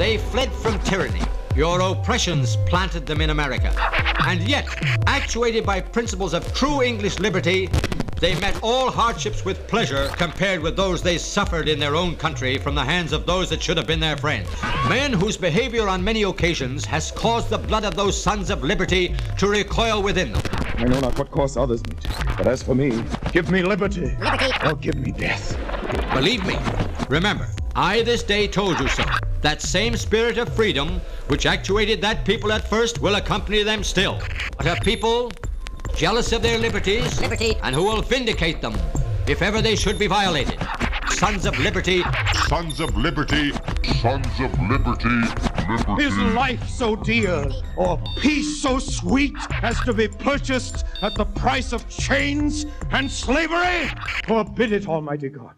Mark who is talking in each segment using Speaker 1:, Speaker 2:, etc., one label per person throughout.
Speaker 1: They fled from tyranny. Your oppressions planted them in America. And yet, actuated by principles of true English liberty, they met all hardships with pleasure compared with those they suffered in their own country from the hands of those that should have been their friends. Men whose behavior on many occasions has caused the blood of those sons of liberty to recoil within them.
Speaker 2: I know not what course others meet, but as for me, give me liberty, or give me death.
Speaker 1: Believe me, remember, I this day told you so. That same spirit of freedom which actuated that people at first will accompany them still. But a people jealous of their liberties, and who will vindicate them if ever they should be violated. Sons of liberty.
Speaker 3: Sons of liberty. Sons of liberty.
Speaker 2: Is life so dear, or peace so sweet as to be purchased at the price of chains and slavery? Forbid it, Almighty God.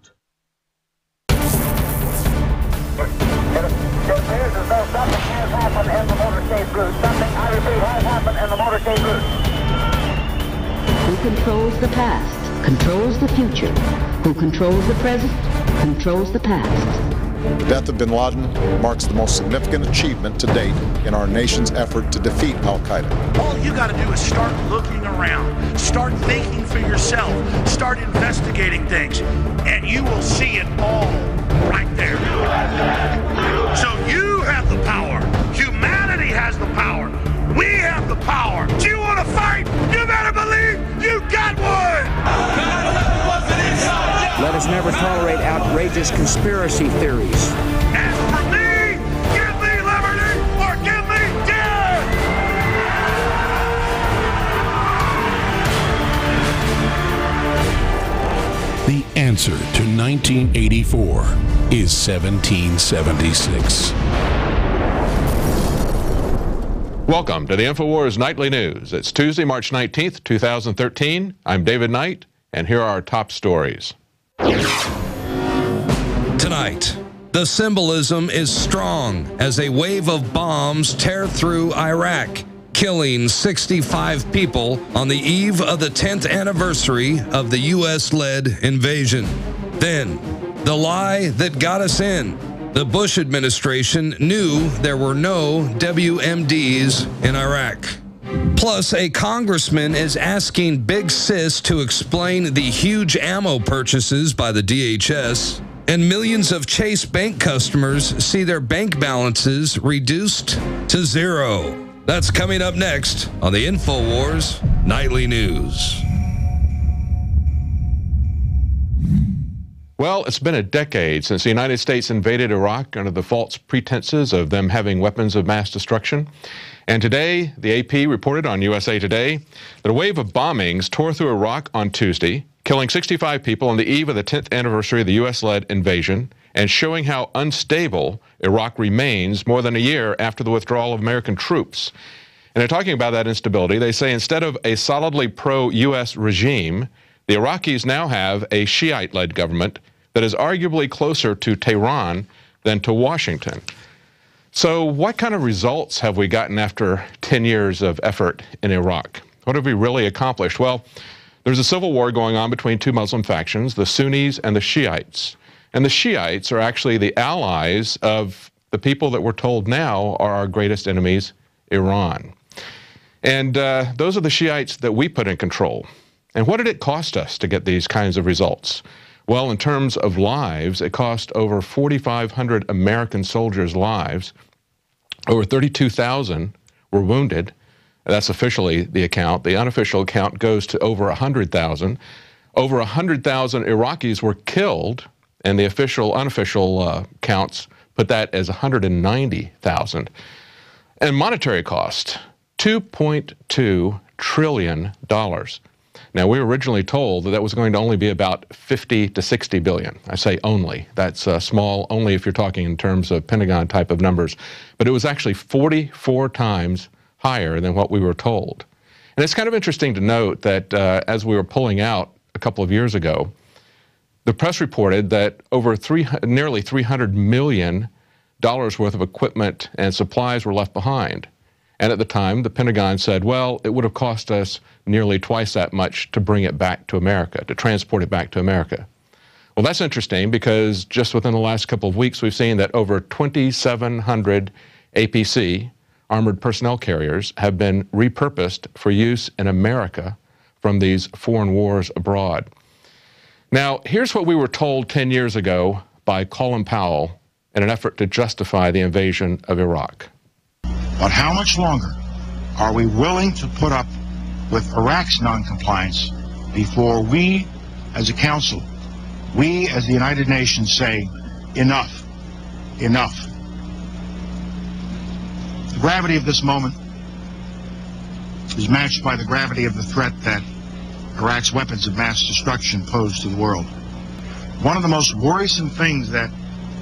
Speaker 4: It appears as though something has happened in the motorcade route. Something, I repeat, has happened in the motorcade route.
Speaker 5: Who controls the past, controls the future. Who controls the present, controls the past.
Speaker 6: The death of bin Laden marks the most significant achievement to date in our nation's effort to defeat al-Qaeda.
Speaker 7: All you got to do is start looking around, start thinking for yourself, start investigating things, and you will see it all right there. So you have the power. Humanity has the power. We have the power. Do you want to fight? You better believe you got one!
Speaker 8: Let us never tolerate outrageous conspiracy theories.
Speaker 7: As for me, give me liberty or give me death!
Speaker 9: The answer to 1984 is 1776.
Speaker 10: Welcome to the Infowars Nightly News. It's Tuesday, March 19th, 2013. I'm David Knight, and here are our top stories.
Speaker 11: Tonight, the symbolism is strong as a wave of bombs tear through Iraq, killing 65 people on the eve of the 10th anniversary of the U.S.-led invasion. Then, the lie that got us in. The Bush administration knew there were no WMDs in Iraq. Plus, a congressman is asking Big Sis to explain the huge ammo purchases by the DHS, and millions of Chase Bank customers see their bank balances reduced to zero. That's coming up next on the Infowars Nightly News.
Speaker 10: Well, it's been a decade since the United States invaded Iraq under the false pretenses of them having weapons of mass destruction. And today, the AP reported on USA Today that a wave of bombings tore through Iraq on Tuesday, killing 65 people on the eve of the 10th anniversary of the U.S.-led invasion, and showing how unstable Iraq remains more than a year after the withdrawal of American troops. And they're talking about that instability. They say instead of a solidly pro-U.S. regime, the Iraqis now have a Shiite-led government that is arguably closer to Tehran than to Washington. So what kind of results have we gotten after 10 years of effort in Iraq? What have we really accomplished? Well, there's a civil war going on between two Muslim factions, the Sunnis and the Shiites. And the Shiites are actually the allies of the people that we're told now are our greatest enemies, Iran. And those are the Shiites that we put in control. And what did it cost us to get these kinds of results? Well, in terms of lives, it cost over 4,500 American soldiers' lives. Over 32,000 were wounded. That's officially the account. The unofficial account goes to over 100,000. Over 100,000 Iraqis were killed, and the unofficial counts put that as 190,000. And monetary cost, $2.2 trillion. Now, we were originally told that that was going to only be about 50 to 60 billion. I say only. That's small, only if you're talking in terms of Pentagon type of numbers. But it was actually 44 times higher than what we were told. And it's kind of interesting to note that as we were pulling out a couple of years ago, the press reported that over nearly $300 million worth of equipment and supplies were left behind. And at the time, the Pentagon said, well, it would have cost us nearly twice that much to bring it back to America, to transport it back to America. Well, that's interesting because just within the last couple of weeks, we've seen that over 2,700 APC, armored personnel carriers, have been repurposed for use in America from these foreign wars abroad. Now, here's what we were told 10 years ago by Colin Powell in an effort to justify the invasion of Iraq.
Speaker 2: But how much longer are we willing to put up with Iraq's noncompliance before we, as a council, we as the United Nations say, enough, enough? The gravity of this moment is matched by the gravity of the threat that Iraq's weapons of mass destruction pose to the world. One of the most worrisome things that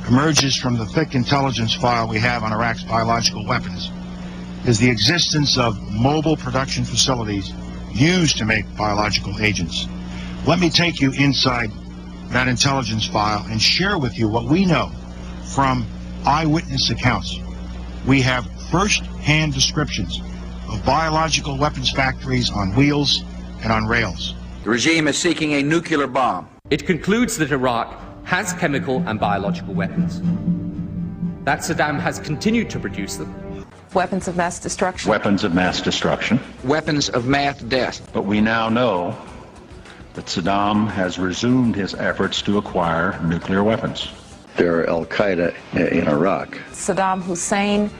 Speaker 2: emerges from the thick intelligence file we have on Iraq's biological weapons is the existence of mobile production facilities used to make biological agents. Let me take you inside that intelligence file and share with you what we know from eyewitness accounts. We have first-hand descriptions of biological weapons factories on wheels and on rails.
Speaker 8: The regime is seeking a nuclear bomb.
Speaker 12: It concludes that Iraq has chemical and biological weapons, that Saddam has continued to produce them.
Speaker 13: Weapons of mass destruction.
Speaker 14: Weapons of mass destruction.
Speaker 8: Weapons of mass death.
Speaker 14: But we now know that Saddam has resumed his efforts to acquire nuclear weapons.
Speaker 15: There are Al-Qaeda in Iraq.
Speaker 13: Saddam Hussein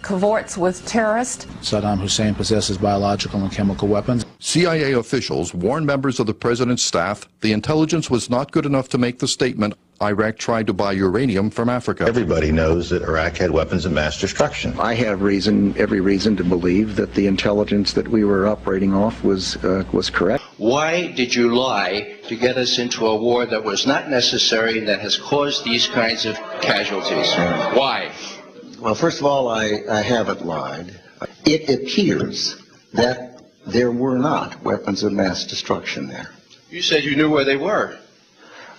Speaker 13: cavorts with terrorists.
Speaker 16: Saddam Hussein possesses biological and chemical weapons.
Speaker 17: CIA officials warned members of the president's staff the intelligence was not good enough to make the statement, Iraq tried to buy uranium from Africa.
Speaker 15: Everybody knows that Iraq had weapons of mass destruction. I have every reason to believe that the intelligence that we were operating off was correct.
Speaker 18: Why did you lie to get us into a war that was not necessary and that has caused these kinds of casualties? Why?
Speaker 15: Well, first of all, I haven't lied. It appears that there were not weapons of mass destruction there.
Speaker 18: You said you knew where they were.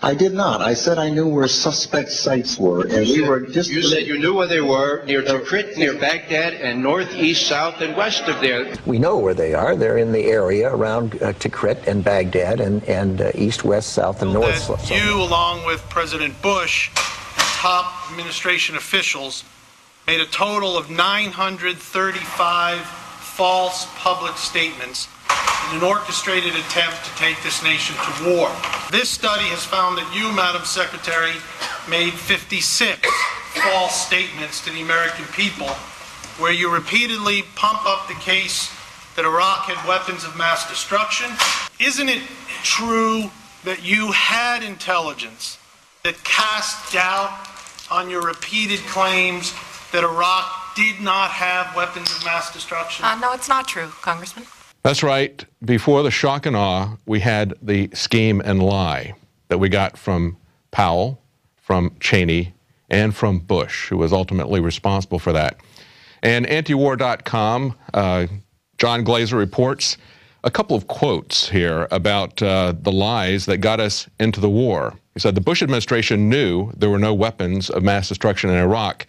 Speaker 15: I did not. I said I knew where suspect sites were, and we were just...
Speaker 18: You said you knew where they were, near Tikrit, near Baghdad, and north, east, south, and west of there.
Speaker 8: We know where they are. They're in the area around Tikrit and Baghdad and east, west, south, and north.
Speaker 19: You, along with President Bush and top administration officials, made a total of 935 false public statements in an orchestrated attempt to take this nation to war. This study has found that you, Madam Secretary, made 56 false statements to the American people, where you repeatedly pump up the case that Iraq had weapons of mass destruction. Isn't it true that you had intelligence that cast doubt on your repeated claims that Iraq did not have weapons of mass destruction?
Speaker 13: No, it's not true, Congressman.
Speaker 10: That's right. Before the shock and awe, we had the scheme and lie that we got from Powell, from Cheney, and from Bush, who was ultimately responsible for that. And antiwar.com, John Glazer reports a couple of quotes here about the lies that got us into the war. He said the Bush administration knew there were no weapons of mass destruction in Iraq.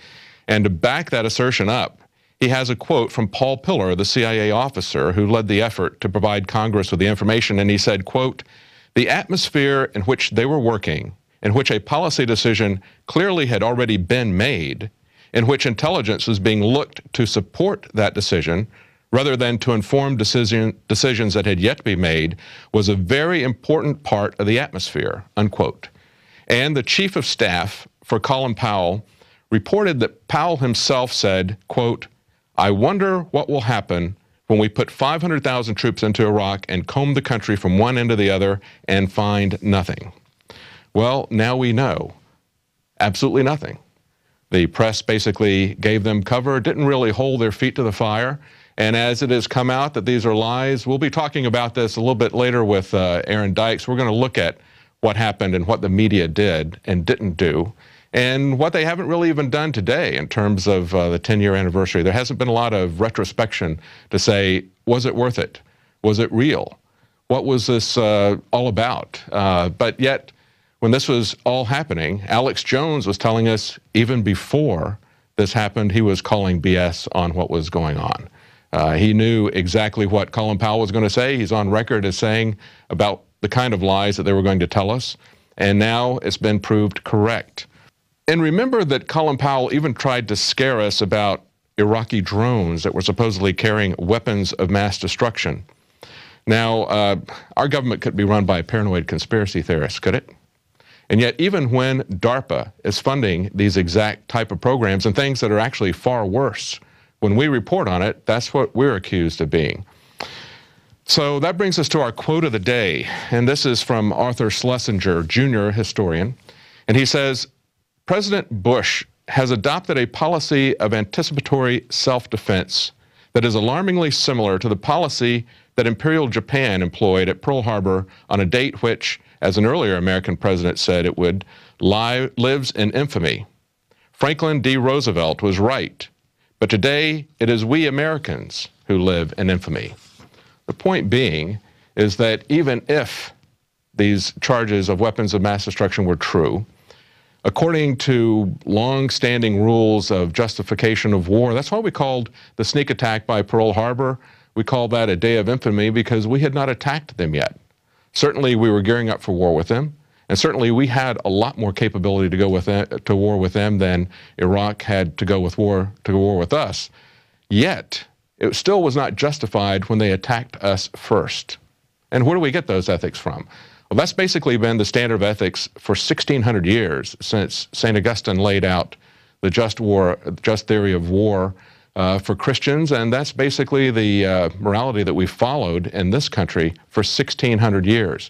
Speaker 10: And to back that assertion up, he has a quote from Paul Pillar, the CIA officer who led the effort to provide Congress with the information, and he said, quote, "The atmosphere in which they were working, in which a policy decision clearly had already been made, in which intelligence was being looked to support that decision, rather than to inform decisions that had yet to be made, was a very important part of the atmosphere," unquote. And the chief of staff for Colin Powell reported that Powell himself said, quote, "I wonder what will happen when we put 500,000 troops into Iraq and comb the country from one end to the other and find nothing." Well, now we know. Absolutely nothing. The press basically gave them cover, didn't really hold their feet to the fire. And as it has come out that these are lies, we'll be talking about this a little bit later with Aaron Dykes. We're going to look at what happened and what the media did and didn't do, and what they haven't really even done today in terms of the 10-year anniversary. There hasn't been a lot of retrospection to say, was it worth it? Was it real? What was this all about? But yet, when this was all happening, Alex Jones was telling us even before this happened, he was calling BS on what was going on. He knew exactly what Colin Powell was going to say. He's on record as saying about the kind of lies that they were going to tell us. and now it's been proved correct. And remember that Colin Powell even tried to scare us about Iraqi drones that were supposedly carrying weapons of mass destruction. Now, our government could be run by paranoid conspiracy theorists, could it? And yet, even when DARPA is funding these exact type of programs and things that are actually far worse, when we report on it, that's what we're accused of being. So that brings us to our quote of the day, and this is from Arthur Schlesinger, Jr., historian, and he says, President Bush has adopted a policy of anticipatory self-defense that is alarmingly similar to the policy that Imperial Japan employed at Pearl Harbor on a date which, as an earlier American president said it would, lives in infamy. Franklin D. Roosevelt was right, but today it is we Americans who live in infamy. The point being is that even if these charges of weapons of mass destruction were true, according to long-standing rules of justification of war, that's why we called the sneak attack by Pearl Harbor, we call that a day of infamy because we had not attacked them yet. Certainly we were gearing up for war with them, and certainly we had a lot more capability to go to war with them than Iraq had to go to war with us. Yet, it still was not justified when they attacked us first. And where do we get those ethics from? Well, that's basically been the standard of ethics for 1,600 years since St. Augustine laid out the just theory of war for Christians, and that's basically the morality that we followed in this country for 1,600 years.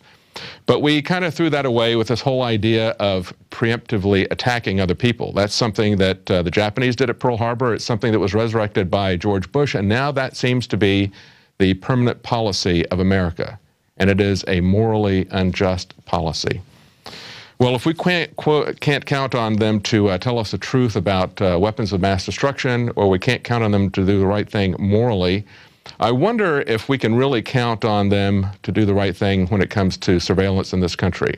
Speaker 10: But we kind of threw that away with this whole idea of preemptively attacking other people. That's something that the Japanese did at Pearl Harbor. It's something that was resurrected by George Bush, and now that seems to be the permanent policy of America. And it is a morally unjust policy. Well, if we can't count on them to tell us the truth about weapons of mass destruction, or we can't count on them to do the right thing morally, I wonder if we can really count on them to do the right thing when it comes to surveillance in this country.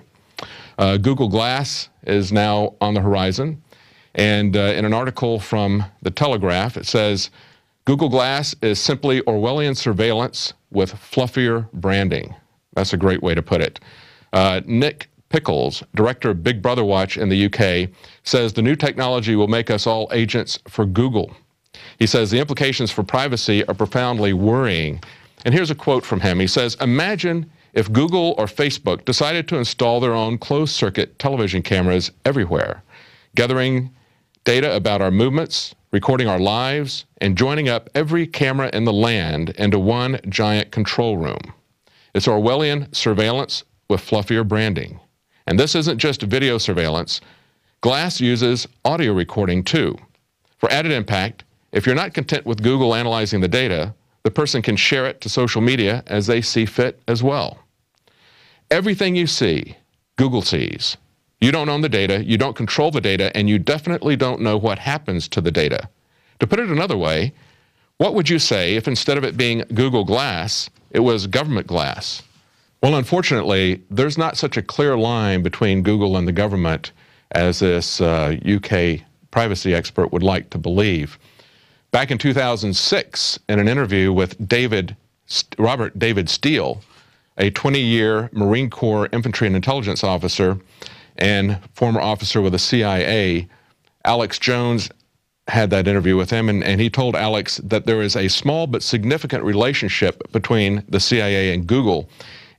Speaker 10: Google Glass is now on the horizon, and in an article from The Telegraph, it says, Google Glass is simply Orwellian surveillance with fluffier branding. That's a great way to put it. Nick Pickles, director of Big Brother Watch in the UK, says the new technology will make us all agents for Google. He says the implications for privacy are profoundly worrying. And here's a quote from him. He says, imagine if Google or Facebook decided to install their own closed-circuit television cameras everywhere, gathering data about our movements, recording our lives, and joining up every camera in the land into one giant control room. It's Orwellian surveillance with fluffier branding. And this isn't just video surveillance. Glass uses audio recording too. For added impact, if you're not content with Google analyzing the data, the person can share it to social media as they see fit as well. Everything you see, Google sees. You don't own the data, you don't control the data, and you definitely don't know what happens to the data. To put it another way, what would you say if instead of it being Google Glass, it was government glass? Well, unfortunately, there's not such a clear line between Google and the government as this UK privacy expert would like to believe. Back in 2006, in an interview with Robert David Steele, a 20-year Marine Corps infantry and intelligence officer and former officer with the CIA, Alex Jones had that interview with him, and he told Alex that there is a small but significant relationship between the CIA and Google.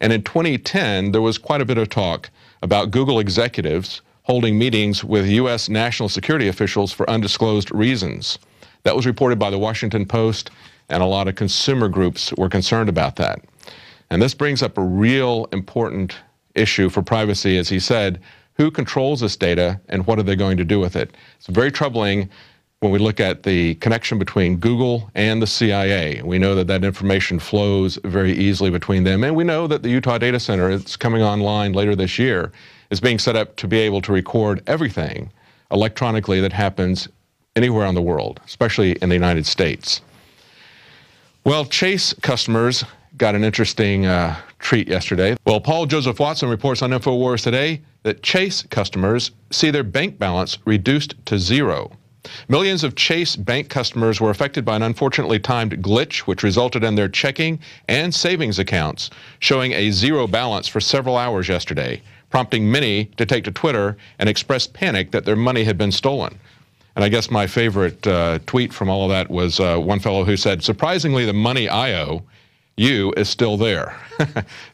Speaker 10: And in 2010, there was quite a bit of talk about Google executives holding meetings with U.S. national security officials for undisclosed reasons. That was reported by the Washington Post, and a lot of consumer groups were concerned about that. And this brings up a real important issue for privacy, as he said. Who controls this data, and what are they going to do with it? It's very troubling when we look at the connection between Google and the CIA. We know that that information flows very easily between them, and we know that the Utah Data Center, it's coming online later this year, is being set up to be able to record everything electronically that happens anywhere in the world, especially in the United States. Well, Chase customers got an interesting treat yesterday. Well, Paul Joseph Watson reports on Infowars today that Chase customers see their bank balance reduced to zero. Millions of Chase bank customers were affected by an unfortunately timed glitch, which resulted in their checking and savings accounts showing a zero balance for several hours yesterday, prompting many to take to Twitter and express panic that their money had been stolen. And I guess my favorite tweet from all of that was one fellow who said, surprisingly, the money I owe you is still there.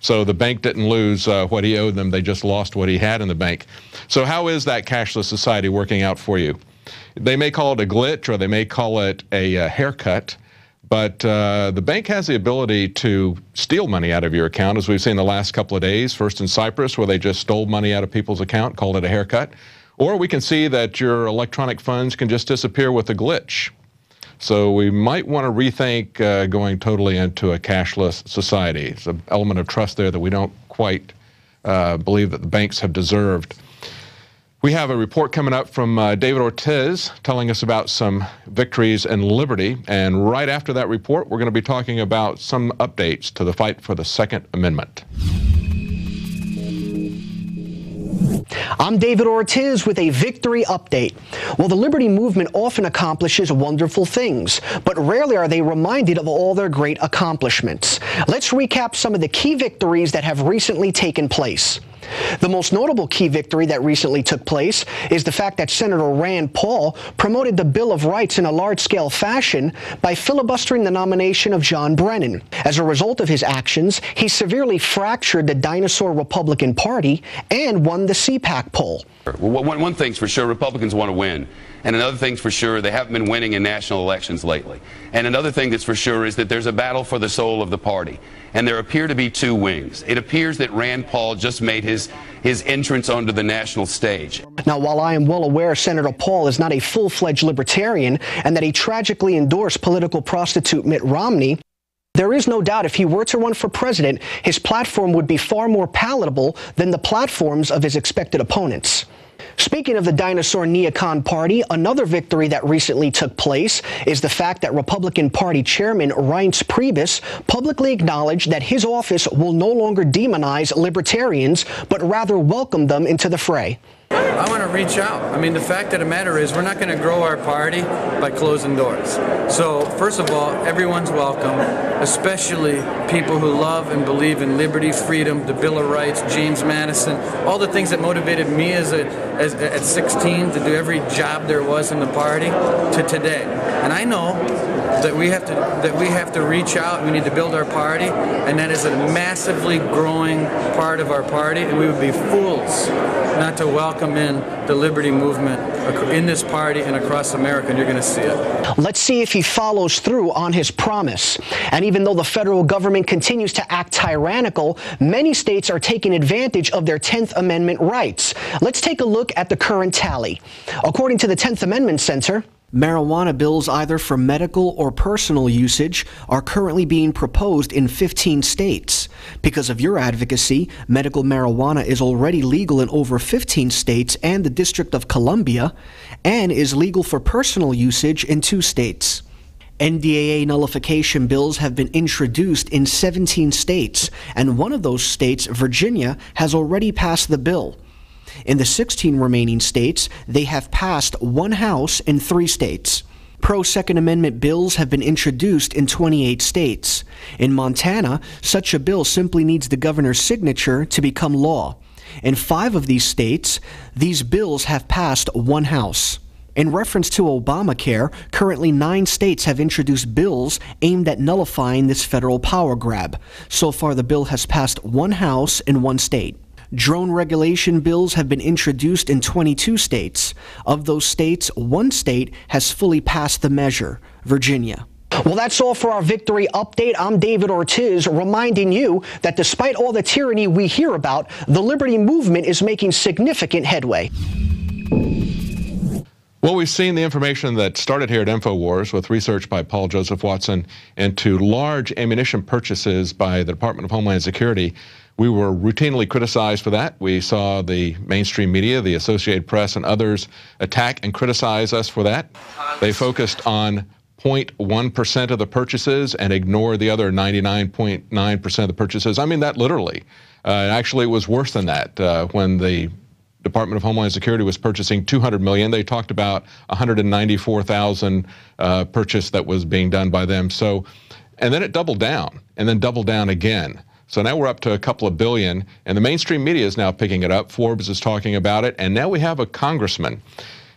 Speaker 10: So the bank didn't lose what he owed them. They just lost what he had in the bank. So how is that cashless society working out for you? They may call it a glitch, or they may call it a haircut, but the bank has the ability to steal money out of your account, as we've seen the last couple of days, first in Cyprus, where they just stole money out of people's account, called it a haircut. Or we can see that your electronic funds can just disappear with a glitch. So we might want to rethink going totally into a cashless society. It's an element of trust there that we don't quite believe that the banks have deserved. We have a report coming up from David Ortiz telling us about some victories in liberty. And right after that report, we're going to be talking about some updates to the fight for the Second Amendment.
Speaker 20: I'm David Ortiz with a victory update. Well, the liberty movement often accomplishes wonderful things, but rarely are they reminded of all their great accomplishments. Let's recap some of the key victories that have recently taken place. The most notable key victory that recently took place is the fact that Senator Rand Paul promoted the Bill of Rights in a large-scale fashion by filibustering the nomination of John Brennan. As a result of his actions, he severely fractured the dinosaur Republican Party and won the CPAC poll.
Speaker 21: Well, one thing's for sure, Republicans want to win. And another thing's for sure, they haven't been winning in national elections lately. And another thing that's for sure is that there's a battle for the soul of the party. And there appear to be two wings. It appears that Rand Paul just made his entrance onto the national stage.
Speaker 20: Now, while I am well aware Senator Paul is not a full-fledged libertarian and that he tragically endorsed political prostitute Mitt Romney, there is no doubt if he were to run for president, his platform would be far more palatable than the platforms of his expected opponents. Speaking of the dinosaur neocon party, another victory that recently took place is the fact that Republican Party Chairman Reince Priebus publicly acknowledged that his office will no longer demonize libertarians, but rather welcome them into the fray.
Speaker 22: I want to reach out. I mean, the fact of the matter is we're not going to grow our party by closing doors. So, first of all, everyone's welcome, especially people who love and believe in liberty, freedom, the Bill of Rights, James Madison, all the things that motivated me at 16 to do every job there was in the party to today. And I know that we have to reach out. We need to build our party, and that is a massively growing part of our party, and we would be fools not to welcome in the liberty movement in this party and across America, and you're going to see it.
Speaker 20: Let's see if he follows through on his promise. And even though the federal government continues to act tyrannical, many states are taking advantage of their 10th Amendment rights. Let's take a look at the current tally. According to the 10th Amendment Center, marijuana bills either for medical or personal usage are currently being proposed in 15 states. Because of your advocacy, medical marijuana is already legal in over 15 states and the District of Columbia, and is legal for personal usage in 2 states. NDAA nullification bills have been introduced in 17 states, and one of those states, Virginia, has already passed the bill. In the 16 remaining states, they have passed 1 House in 3 states. Pro-Second Amendment bills have been introduced in 28 states. In Montana, such a bill simply needs the governor's signature to become law. In 5 of these states, these bills have passed 1 House. In reference to Obamacare, currently 9 states have introduced bills aimed at nullifying this federal power grab. So far, the bill has passed 1 House in 1 state. Drone regulation bills have been introduced in 22 states. Of those states, 1 state has fully passed the measure, Virginia. Well, that's all for our victory update. I'm David Ortiz, reminding you that despite all the tyranny we hear about, the liberty movement is making significant headway.
Speaker 10: Well, we've seen the information that started here at Infowars with research by Paul Joseph Watson into large ammunition purchases by the Department of Homeland Security. We were routinely criticized for that. We saw the mainstream media, the Associated Press, and others attack and criticize us for that. They focused on 0.1% of the purchases and ignored the other 99.9% of the purchases. I mean that literally. Actually, it was worse than that. When the Department of Homeland Security was purchasing $200 million, they talked about 194,000 purchase that was being done by them. So, and then it doubled down, and then doubled down again. So now we're up to a couple of billion, and the mainstream media is now picking it up. Forbes is talking about it, and now we have a congressman.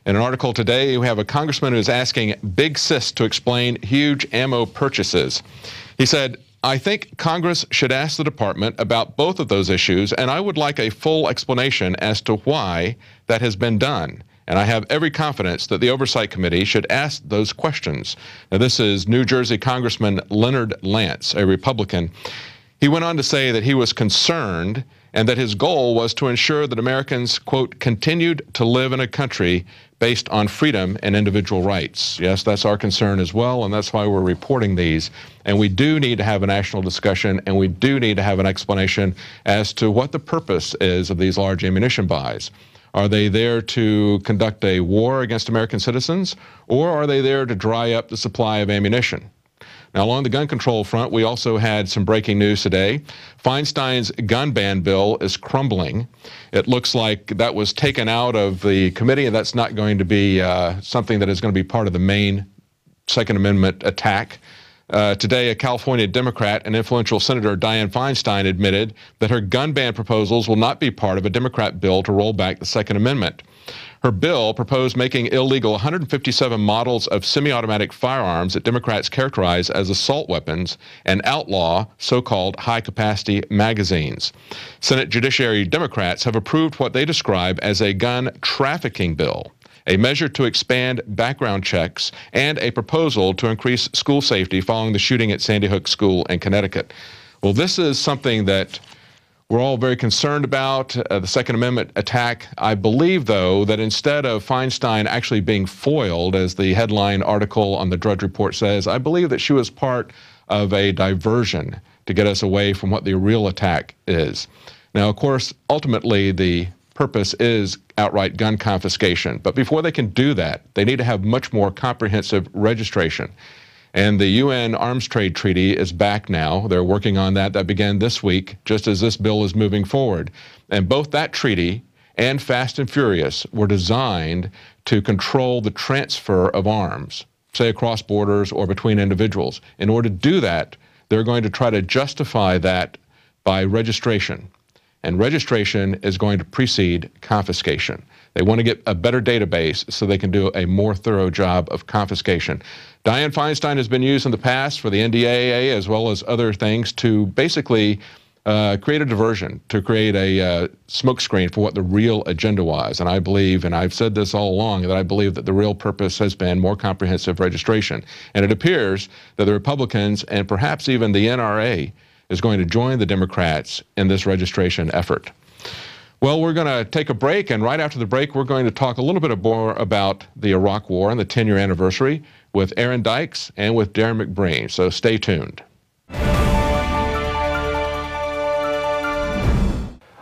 Speaker 10: In an article today, we have a congressman who's asking Big Sis to explain huge ammo purchases. He said, "I think Congress should ask the department about both of those issues, and I would like a full explanation as to why that has been done. And I have every confidence that the Oversight Committee should ask those questions." Now, this is New Jersey Congressman Leonard Lance, a Republican. He went on to say that he was concerned and that his goal was to ensure that Americans, quote, continued to live in a country based on freedom and individual rights. Yes, that's our concern as well, and that's why we're reporting these. And we do need to have a national discussion, and we do need to have an explanation as to what the purpose is of these large ammunition buys. Are they there to conduct a war against American citizens, or are they there to dry up the supply of ammunition? Now, along the gun control front, we also had some breaking news today. Feinstein's gun ban bill is crumbling. It looks like that was taken out of the committee, and that's not going to be something that is going to be part of the main Second Amendment attack. Today, a California Democrat and influential Senator Dianne Feinstein admitted that her gun ban proposals will not be part of a Democrat bill to roll back the Second Amendment. Her bill proposed making illegal 157 models of semi-automatic firearms that Democrats characterize as assault weapons and outlaw so-called high-capacity magazines. Senate Judiciary Democrats have approved what they describe as a gun trafficking bill, a measure to expand background checks, and a proposal to increase school safety following the shooting at Sandy Hook School in Connecticut. Well, this is something that we're all very concerned about, the Second Amendment attack. I believe, though, that instead of Feinstein actually being foiled, as the headline article on the Drudge Report says, I believe that she was part of a diversion to get us away from what the real attack is. Now, of course, ultimately, the purpose is outright gun confiscation. But before they can do that, they need to have much more comprehensive registration. And the UN Arms Trade Treaty is back now. They're working on that. That began this week, just as this bill is moving forward. And both that treaty and Fast and Furious were designed to control the transfer of arms, say across borders or between individuals. In order to do that, they're going to try to justify that by registration. And registration is going to precede confiscation. They want to get a better database so they can do a more thorough job of confiscation. Dianne Feinstein has been used in the past for the NDAA as well as other things to basically create a diversion, to create a smokescreen for what the real agenda was. And I believe, and I've said this all along, that I believe that the real purpose has been more comprehensive registration. And it appears that the Republicans and perhaps even the NRA is going to join the Democrats in this registration effort. Well, we're going to take a break, and right after the break, we're going to talk a little bit more about the Iraq War and the 10-year anniversary with Aaron Dykes and with Darrin McBreen, so stay tuned.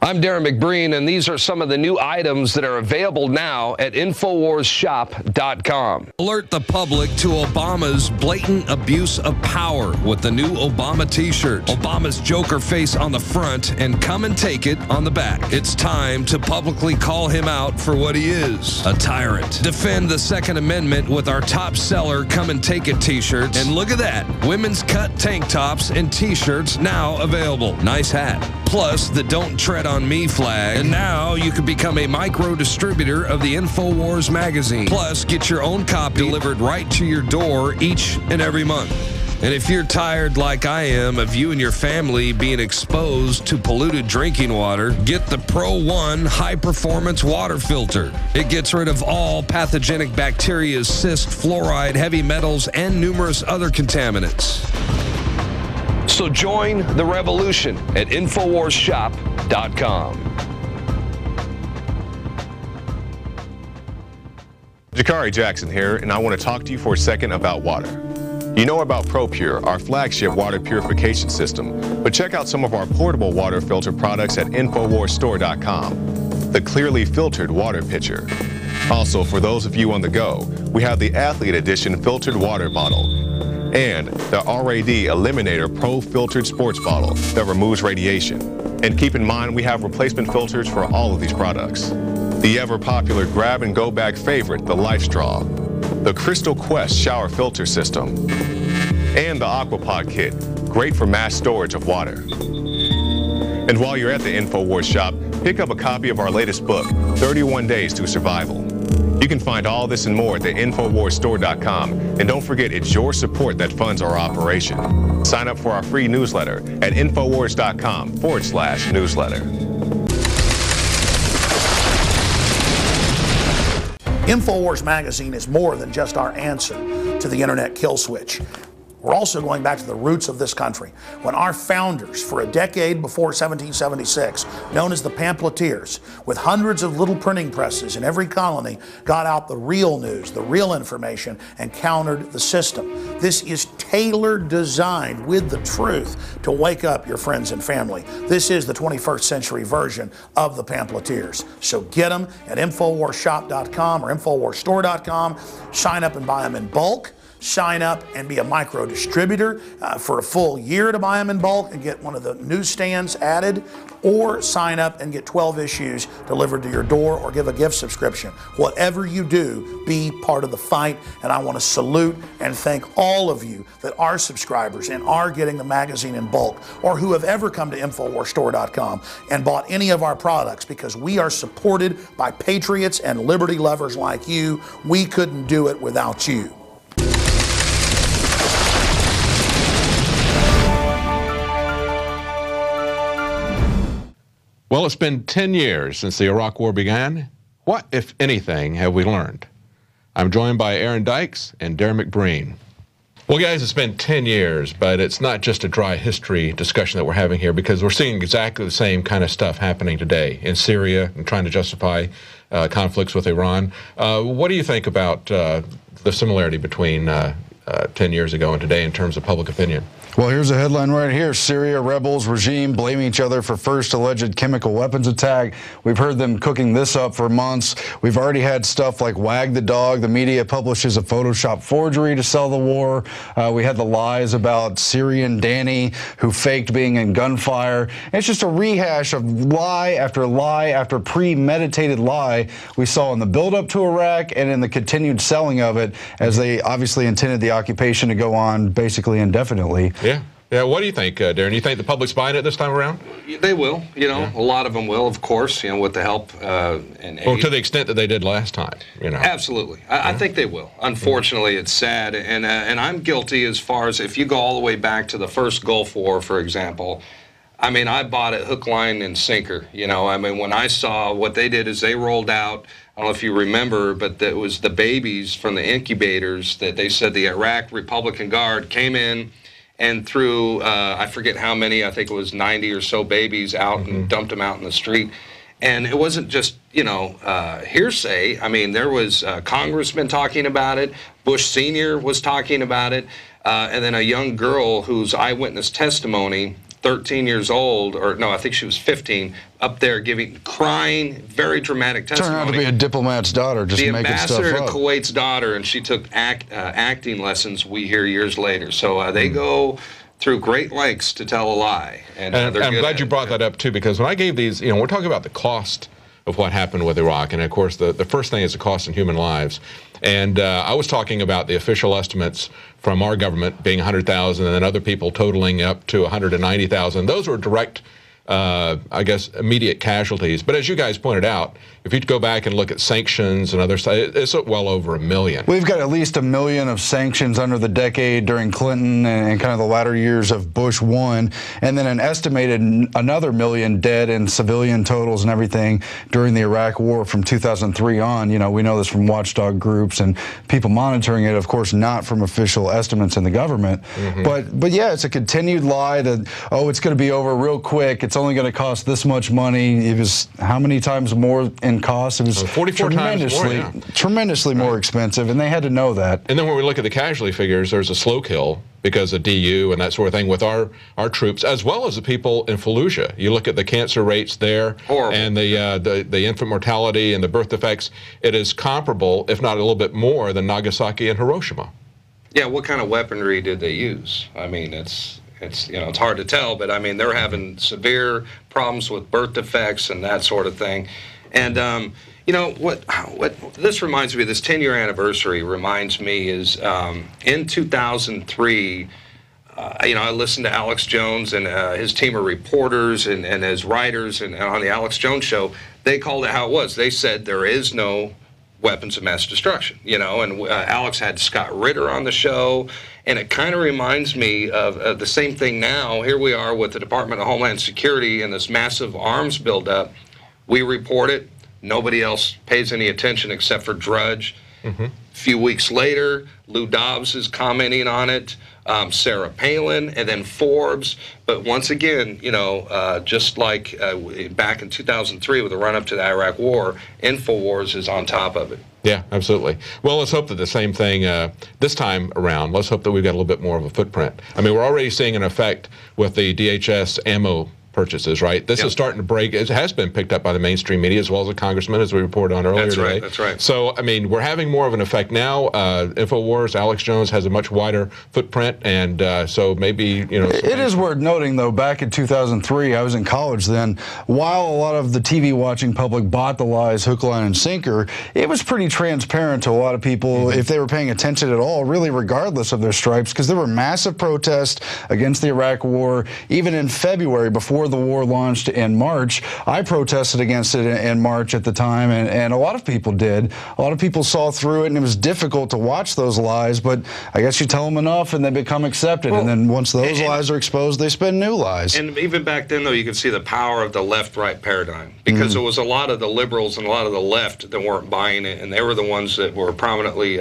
Speaker 11: I'm Darrin McBreen, and these are some of the new items that are available now at InfoWarsShop.com. Alert the public to Obama's blatant abuse of power with the new Obama t-shirt. Obama's Joker face on the front and come and take it on the back. It's time to publicly call him out for what he is, a tyrant. Defend the Second Amendment with our top seller Come and Take It t-shirts. And look at that, women's cut tank tops and t-shirts now available. Nice hat. Plus the Don't Tread on Me flag. And now you can become a micro distributor of the Infowars magazine. Plus get your own copy delivered right to your door each and every month. And if you're tired like I am of you and your family being exposed to polluted drinking water, get the Pro One high performance water filter. It gets rid of all pathogenic bacteria, cyst, fluoride, heavy metals, and numerous other contaminants. So join the revolution at InfoWarsShop.com.
Speaker 1: Jakari Jackson here, and I want to talk to you for a second about water. You know about ProPure, our flagship water purification system, but check out some of our portable water filter products at InfoWarsStore.com. The clearly filtered water pitcher. Also, for those of you on the go, we have the Athlete Edition filtered water bottle and the RAD Eliminator Pro filtered sports bottle that removes radiation. And keep in mind, we have replacement filters for all of these products. The ever-popular grab-and-go bag favorite, the Life Straw, the Crystal Quest shower filter system, and the Aquapod kit, great for mass storage of water. And while you're at the Infowars shop, pick up a copy of our latest book, 31 Days to Survival. You can find all this and more at the InfowarsStore.com. And don't forget, it's your support that funds our operation. Sign up for our free newsletter at Infowars.com/newsletter.
Speaker 3: Infowars magazine is more than just our answer to the internet kill switch. We're also going back to the roots of this country, when our founders, for a decade before 1776, known as the pamphleteers, with hundreds of little printing presses in every colony, got out the real news, the real information, and countered the system. This is tailored, designed with the truth to wake up your friends and family. This is the 21st century version of the pamphleteers. So get them at InfowarsShop.com or InfowarsStore.com. Sign up and buy them in bulk. Sign up and be a micro distributor for a full year to buy them in bulk and get one of the newsstands added, or sign up and get 12 issues delivered to your door, or give a gift subscription. Whatever you do, be part of the fight. And I want to salute and thank all of you that are subscribers and are getting the magazine in bulk, or who have ever come to InfowarsStore.com and bought any of our products, because we are supported by patriots and liberty lovers like you. We couldn't do it without you.
Speaker 10: Well, it's been 10 years since the Iraq War began. What, if anything, have we learned? I'm joined by Aaron Dykes and Darrin McBreen. Well, guys, it's been 10 years, but it's not just a dry history discussion that we're having here, because we're seeing exactly the same kind of stuff happening today in Syria and trying to justify conflicts with Iran. What do you think about the similarity between 10 years ago and today in terms of public opinion?
Speaker 4: Well, here's a headline right here. Syria rebels regime blaming each other for first alleged chemical weapons attack. We've heard them cooking this up for months. We've already had stuff like Wag the Dog. The media publishes a Photoshop forgery to sell the war. We had the lies about Syrian Danny, who faked being in gunfire. And it's just a rehash of lie after premeditated lie we saw in the buildup to Iraq and in the continued selling of it, as they obviously intended the occupation to go on basically indefinitely.
Speaker 10: Yeah. What do you think, Darrin? You think the public's buying it this time around?
Speaker 23: They will. You know, a lot of them will, of course. You know, with the help and aid.
Speaker 10: Well, to the extent that they did last time. You know.
Speaker 23: Absolutely. I think they will. Unfortunately, it's sad, and I'm guilty as far as if you go all the way back to the first Gulf War, for example. I mean, I bought it hook, line, and sinker. You know, I mean, when I saw what they did is they rolled out, I don't know if you remember, but it was the babies from the incubators that they said the Iraq Republican Guard came in and threw, I forget how many, I think it was 90 or so babies out and dumped them out in the street. And it wasn't just, you know, hearsay. I mean, there was a congressman talking about it. Bush Sr. was talking about it. And then a young girl whose eyewitness testimony, 13 years old, or no, I think she was 15, up there crying, very dramatic testimony.
Speaker 4: Turned out to be a diplomat's daughter, just making stuff up.
Speaker 23: The ambassador to Kuwait's daughter, and she took acting lessons, we hear, years later. So they go through great lengths to tell a lie. And
Speaker 10: I'm glad you brought that up, too, because when I gave these, you know, we're talking about the cost of what happened with Iraq, and of course the first thing is the cost in human lives. And I was talking about the official estimates from our government being 100,000, and then other people totaling up to 190,000. Those were direct, I guess, immediate casualties. But as you guys pointed out, if you go back and look at sanctions and other stuff, it's well over 1 million.
Speaker 4: We've got at least 1 million of sanctions under the decade during Clinton and kind of the latter years of Bush 1, and then an estimated another 1 million dead in civilian totals and everything during the Iraq War from 2003 on. You know, we know this from watchdog groups and people monitoring it, of course, not from official estimates in the government. But yeah, it's a continued lie that, oh, it's going to be over real quick. It's only going to cost this much money. It was how many times more in cost? It was
Speaker 10: 44 times more,
Speaker 4: tremendously more expensive, and they had to know that.
Speaker 10: And then when we look at the casualty figures, there's a slow kill because of DU and that sort of thing with our troops, as well as the people in Fallujah. You look at the cancer rates there, and the infant mortality and the birth defects. It is comparable, if not a little bit more, than Nagasaki and Hiroshima.
Speaker 23: Yeah, what kind of weaponry did they use? I mean, it's you know, it's hard to tell, but I mean, they're having severe problems with birth defects and that sort of thing. And you know what this reminds me of, this 10-year anniversary reminds me is in 2003, you know, I listened to Alex Jones and his team of reporters and his writers, and on the Alex Jones show, they called it how it was. They said there is no weapons of mass destruction, you know, and Alex had Scott Ritter on the show, and it kind of reminds me of the same thing now. Here we are with the Department of Homeland Security and this massive arms buildup. We report it. Nobody else pays any attention except for Drudge. A few weeks later, Lou Dobbs is commenting on it, Sarah Palin, and then Forbes. But once again, you know, just like back in 2003 with the run-up to the Iraq War, Infowars is on top of it.
Speaker 10: Yeah, absolutely. Well, let's hope that the same thing this time around. Let's hope that we've got a little bit more of a footprint. I mean, we're already seeing an effect with the DHS ammo purchases, right? This is starting to break. It has been picked up by the mainstream media as well as the congressman, as we reported on earlier today.
Speaker 23: That's right.
Speaker 10: So, I mean, we're having more of an effect now. Infowars, Alex Jones has a much wider footprint, and so maybe, you know.
Speaker 4: It is worth noting, though, back in 2003, I was in college then, while a lot of the TV-watching public bought the lies hook, line, and sinker, it was pretty transparent to a lot of people, if they were paying attention at all, really regardless of their stripes, because there were massive protests against the Iraq War, even in February, before the war launched in March. I protested against it in March at the time, and a lot of people did. A lot of people saw through it, and it was difficult to watch those lies, but I guess you tell them enough and they become accepted, and then once those lies are exposed, they spin new lies.
Speaker 23: And even back then, though, you could see the power of the left-right paradigm, because there was a lot of the liberals and a lot of the left that weren't buying it, and they were the ones that were prominently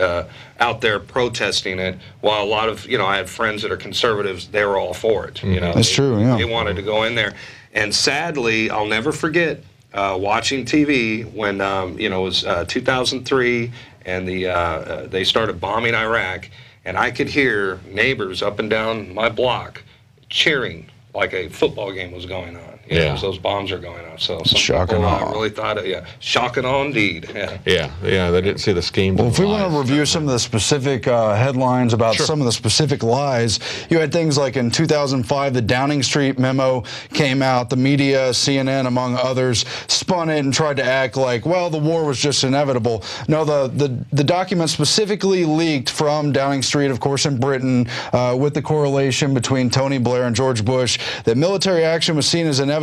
Speaker 23: out there protesting it, while a lot of, you know, I had friends that are conservatives, they were all for it. You know,
Speaker 4: That's true, yeah.
Speaker 23: They wanted to go in there. And sadly, I'll never forget watching TV when, you know, it was 2003, and they started bombing Iraq, and I could hear neighbors up and down my block cheering like a football game was going on. You know, as those bombs are going off. So some people really thought it, shock and awe indeed.
Speaker 10: Yeah, they didn't see the scheme.
Speaker 4: Well, if we want to review some of the specific headlines about some of the specific lies, you had things like in 2005, the Downing Street memo came out. The media, CNN, among others, spun it and tried to act like, well, the war was just inevitable. No, the document specifically leaked from Downing Street, of course, in Britain, with the correlation between Tony Blair and George Bush, that military action was seen as inevitable.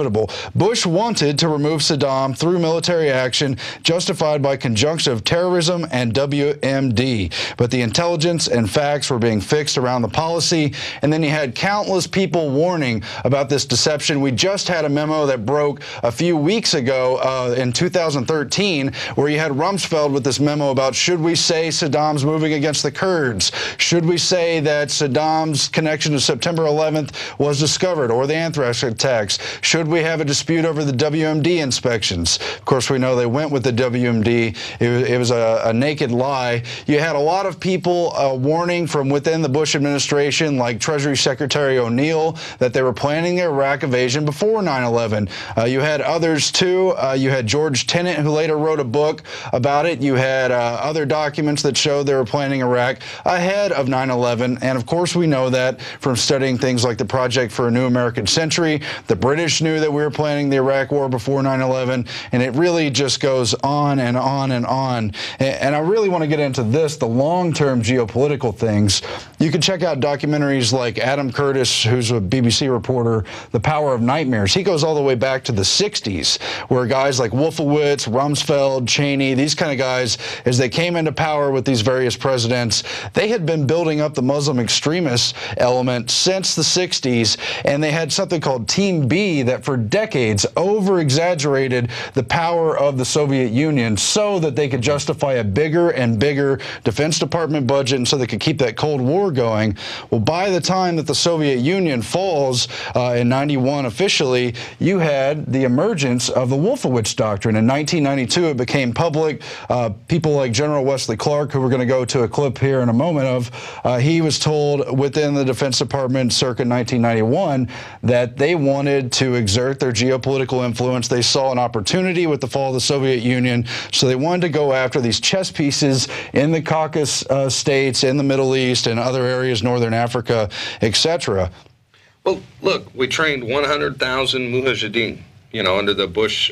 Speaker 4: Bush wanted to remove Saddam through military action justified by conjunctive terrorism and WMD. But the intelligence and facts were being fixed around the policy, and then you had countless people warning about this deception. We just had a memo that broke a few weeks ago in 2013 where you had Rumsfeld with this memo about, should we say Saddam's moving against the Kurds? Should we say that Saddam's connection to September 11th was discovered, or the anthrax attacks? Should we have a dispute over the WMD inspections? Of course, we know they went with the WMD. It was a naked lie. You had a lot of people warning from within the Bush administration, like Treasury Secretary O'Neill, that they were planning the Iraq invasion before 9/11. You had others, too. You had George Tenet, who later wrote a book about it. You had other documents that showed they were planning Iraq ahead of 9/11. And, of course, we know that from studying things like the Project for a New American Century. The British knew that we were planning the Iraq War before 9/11, and it really just goes on and on and on. And I really want to get into this, the long-term geopolitical things. You can check out documentaries like Adam Curtis, who's a BBC reporter, The Power of Nightmares. He goes all the way back to the 60s, where guys like Wolfowitz, Rumsfeld, Cheney, these kind of guys, as they came into power with these various presidents, they had been building up the Muslim extremist element since the 60s, and they had something called Team B that for decades over-exaggerated the power of the Soviet Union so that they could justify a bigger and bigger Defense Department budget and so they could keep that Cold War going. Well, by the time that the Soviet Union falls in 91 officially, you had the emergence of the Wolfowitz Doctrine. In 1992, it became public. People like General Wesley Clark, who we're going to go to a clip here in a moment of, he was told within the Defense Department circa 1991 that they wanted to exert their geopolitical influence. They saw an opportunity with the fall of the Soviet Union, so they wanted to go after these chess pieces in the Caucasus states, in the Middle East, and other areas, Northern Africa, etc.
Speaker 23: Well, look, we trained 100,000 mujahideen, you know, under Bush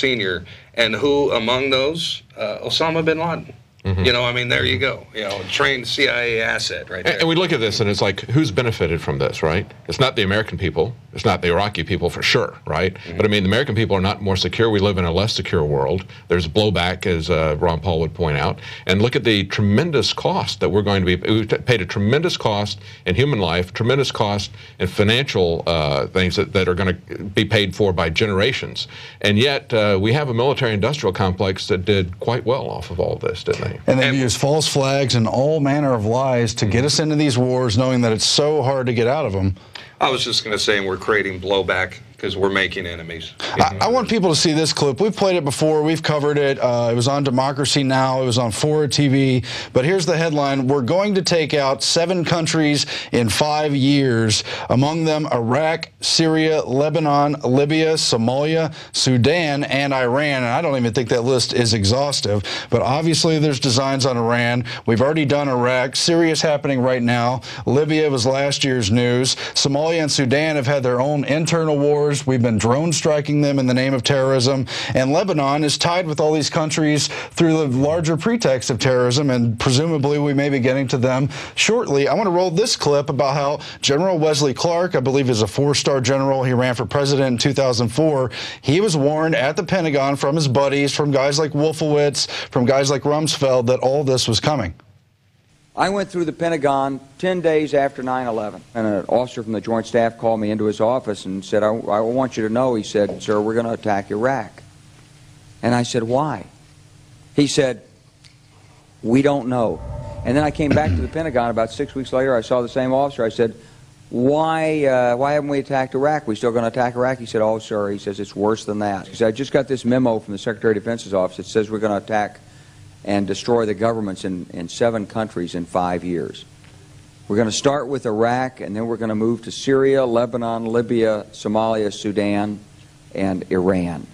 Speaker 23: Senior, and who among those? Osama bin Laden. You know, I mean, there you go. You know, trained CIA asset right there.
Speaker 10: And we look at this and it's like, who's benefited from this, right? It's not the American people. It's not the Iraqi people for sure, right? But I mean, the American people are not more secure. We live in a less secure world. There's blowback, as Ron Paul would point out. And look at the tremendous cost that we're going to be, we've paid a tremendous cost in human life, tremendous cost in financial things that are going to be paid for by generations. And yet we have a military-industrial complex that did quite well off of all of this, didn't they?
Speaker 4: And they've used false flags and all manner of lies to get us into these wars, knowing that it's so hard to get out of them.
Speaker 23: I was just going to say we're creating blowback because we're making enemies.
Speaker 4: I want people to see this clip. We've played it before. We've covered it. It was on Democracy Now! It was on Forward TV. But here's the headline. We're going to take out 7 countries in 5 years. Among them, Iraq, Syria, Lebanon, Libya, Somalia, Sudan, and Iran. And I don't even think that list is exhaustive. But obviously, there's designs on Iran. We've already done Iraq. Syria's happening right now. Libya was last year's news. Somalia and Sudan have had their own internal wars. We've been drone striking them in the name of terrorism. And Lebanon is tied with all these countries through the larger pretext of terrorism, and presumably we may be getting to them shortly. I want to roll this clip about how General Wesley Clark, I believe is a 4-star general, he ran for president in 2004. He was warned at the Pentagon from his buddies, from guys like Wolfowitz, from guys like Rumsfeld, that all this was coming.
Speaker 5: I went through the Pentagon 10 days after 9/11, and an officer from the Joint Staff called me into his office and said, I want you to know, he said, sir, we're going to attack Iraq. And I said, why? He said, we don't know. And then I came back to the Pentagon about 6 weeks later. I saw the same officer. I said, why haven't we attacked Iraq? We still going to attack Iraq? He said, oh, sir, he says, it's worse than that. He said, I just got this memo from the Secretary of Defense's office that says we're going to attack and destroy the governments in 7 countries in 5 years. We're going to start with Iraq, and then we're going to move to Syria, Lebanon, Libya, Somalia, Sudan, and Iran.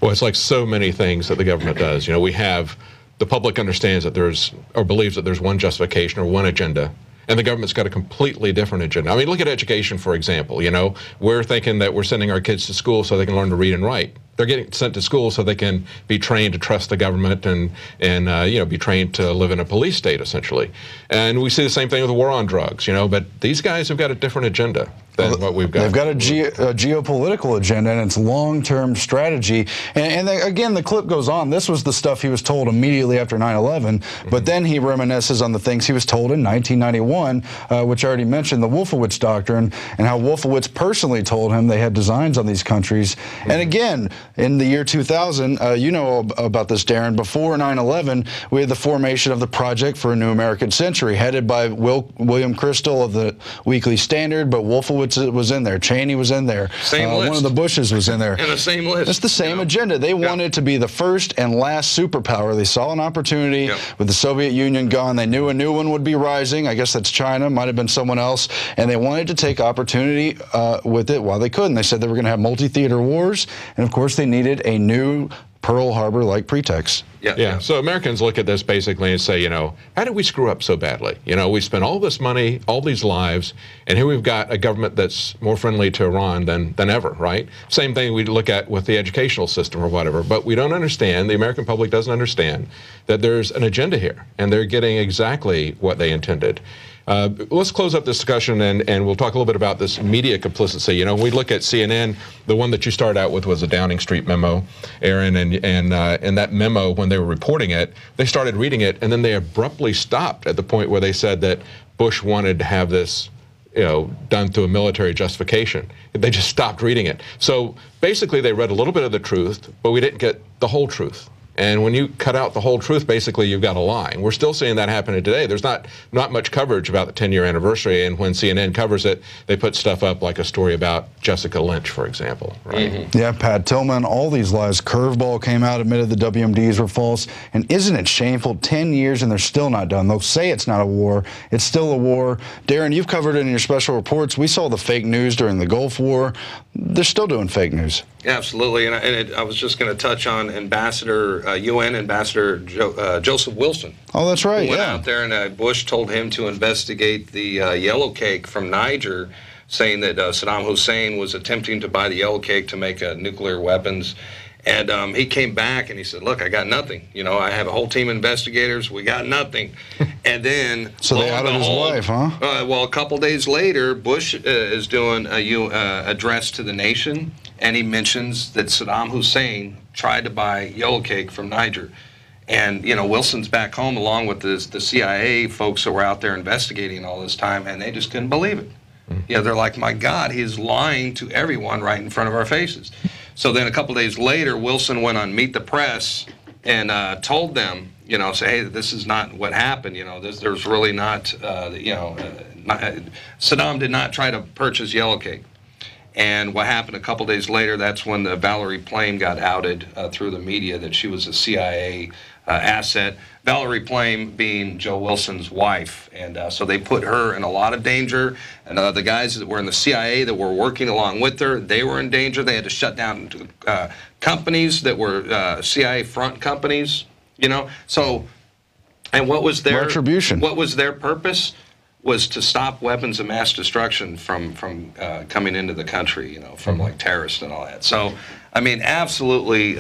Speaker 10: Well, it's like so many things that the government does. You know, we have, the public understands that there's, or believes that there's one justification or one agenda, and the government's got a completely different agenda. I mean, look at education, for example. You know, we're thinking that we're sending our kids to school so they can learn to read and write. They're getting sent to school so they can be trained to trust the government and you know, be trained to live in a police state, essentially. And we see the same thing with the war on drugs, you know, but these guys have got a different agenda than what we've got.
Speaker 4: They've got a geopolitical agenda, and it's long-term strategy. And again, the clip goes on. This was the stuff he was told immediately after 9/11, but then he reminisces on the things he was told in 1991, which I already mentioned, the Wolfowitz Doctrine, and how Wolfowitz personally told him they had designs on these countries. And again, in the year 2000, you know about this, Darren, before 9/11, we had the formation of the Project for a New American Century, headed by William Crystal of the Weekly Standard, but Wolfowitz was in there, Cheney was in there,
Speaker 23: same list.
Speaker 4: One of the Bushes was in there.
Speaker 23: And the same list.
Speaker 4: It's the same agenda. They wanted to be the first and last superpower. They saw an opportunity with the Soviet Union gone. They knew a new one would be rising. I guess that's China, might have been someone else, and they wanted to take opportunity with it while they could. And they said they were going to have multi-theater wars, and of course they needed a new Pearl Harbor-like pretext.
Speaker 10: Yeah. So Americans look at this basically and say, you know, how did we screw up so badly? You know, we spent all this money, all these lives, and here we've got a government that's more friendly to Iran than ever, right? Same thing we look at with the educational system or whatever, but we don't understand, the American public doesn't understand that there's an agenda here, and they're getting exactly what they intended. Let's close up this discussion, and we'll talk a little bit about this media complicity. You know, when we look at CNN, the one that you started out with was a Downing Street memo, Aaron, and in that memo, when they were reporting it, they started reading it, and then they abruptly stopped at the point where they said that Bush wanted to have this, you know, done through a military justification. They just stopped reading it. So basically, they read a little bit of the truth, but we didn't get the whole truth. And when you cut out the whole truth, basically you've got a lie. And we're still seeing that happening today. There's not much coverage about the 10-year anniversary, and when CNN covers it, they put stuff up like a story about Jessica Lynch, for example. Right?
Speaker 4: Yeah, Pat Tillman, all these lies. Curveball came out, admitted the WMDs were false. And isn't it shameful? 10 years and they're still not done. They'll say it's not a war. It's still a war. Darren, you've covered it in your special reports. We saw the fake news during the Gulf War. They're still doing fake news.
Speaker 23: Absolutely, and I was just going to touch on UN Ambassador Joseph Wilson.
Speaker 4: Oh, that's right.
Speaker 23: Who went out there, and Bush told him to investigate the yellow cake from Niger, saying that Saddam Hussein was attempting to buy the yellow cake to make nuclear weapons. And he came back and he said, look, I got nothing. You know, I have a whole team of investigators. We got nothing. And then,
Speaker 4: so they outed his wife, huh?
Speaker 23: Well, a couple days later, Bush is doing a address to the nation, and he mentions that Saddam Hussein tried to buy yellow cake from Niger. And, you know, Wilson's back home along with the CIA folks that were out there investigating all this time, and they just couldn't believe it. You know, they're like, my God, he's lying to everyone right in front of our faces. So then a couple days later, Wilson went on Meet the Press and told them, you know, say, hey, this is not what happened. You know, there's really not, Saddam did not try to purchase yellow cake. And what happened a couple days later, that's when the Valerie Plame got outed through the media that she was a CIA asset. Valerie Plame being Joe Wilson's wife. And so they put her in a lot of danger. And the guys that were in the CIA that were working along with her, they were in danger. They had to shut down companies that were CIA front companies, you know. So, and what was their
Speaker 4: retribution?
Speaker 23: What was their purpose? Was to stop weapons of mass destruction from coming into the country, you know, from like terrorists and all that. So, I mean, absolutely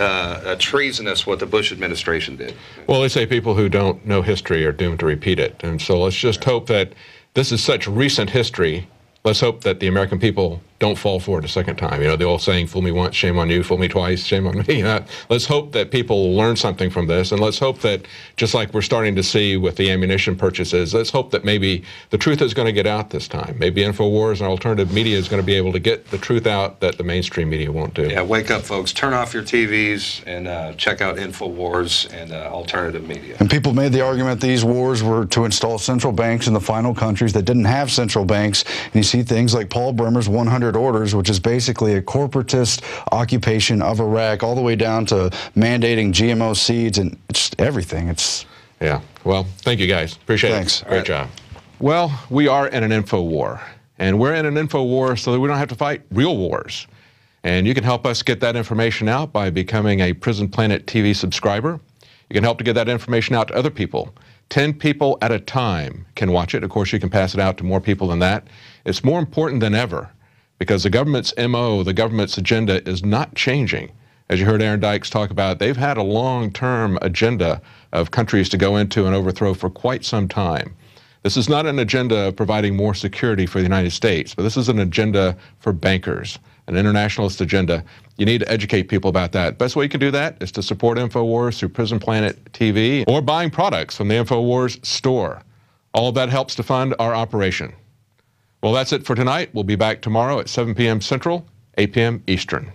Speaker 23: treasonous what the Bush administration did.
Speaker 10: Well, they say people who don't know history are doomed to repeat it. And so let's just hope that this is such recent history. Let's hope that the American people don't fall for it a second time. You know, the old saying, fool me once, shame on you, fool me twice, shame on me. Let's hope that people learn something from this, and let's hope that, just like we're starting to see with the ammunition purchases, let's hope that maybe the truth is going to get out this time. Maybe Infowars and alternative media is going to be able to get the truth out that the mainstream media won't do.
Speaker 23: Yeah, wake up, folks. Turn off your TVs and check out Infowars and alternative media.
Speaker 4: And people made the argument these wars were to install central banks in the final countries that didn't have central banks. And you see things like Paul Bremer's 100 Orders, which is basically a corporatist occupation of Iraq, all the way down to mandating GMO seeds and just everything.
Speaker 10: Yeah. Well, thank you guys. Appreciate it.
Speaker 4: Thanks.
Speaker 10: Great job. Well, we are in an info war, and we're in an info war so that we don't have to fight real wars. And you can help us get that information out by becoming a Prison Planet TV subscriber. You can help to get that information out to other people. 10 people at a time can watch it. Of course, you can pass it out to more people than that. It's more important than ever, because the government's MO, the government's agenda, is not changing. As you heard Aaron Dykes talk about, they've had a long-term agenda of countries to go into and overthrow for quite some time. This is not an agenda of providing more security for the United States, but this is an agenda for bankers, an internationalist agenda. You need to educate people about that. Best way you can do that is to support Infowars through Prison Planet TV or buying products from the Infowars store. All of that helps to fund our operation. Well, that's it for tonight. We'll be back tomorrow at 7 p.m. Central, 8 p.m. Eastern.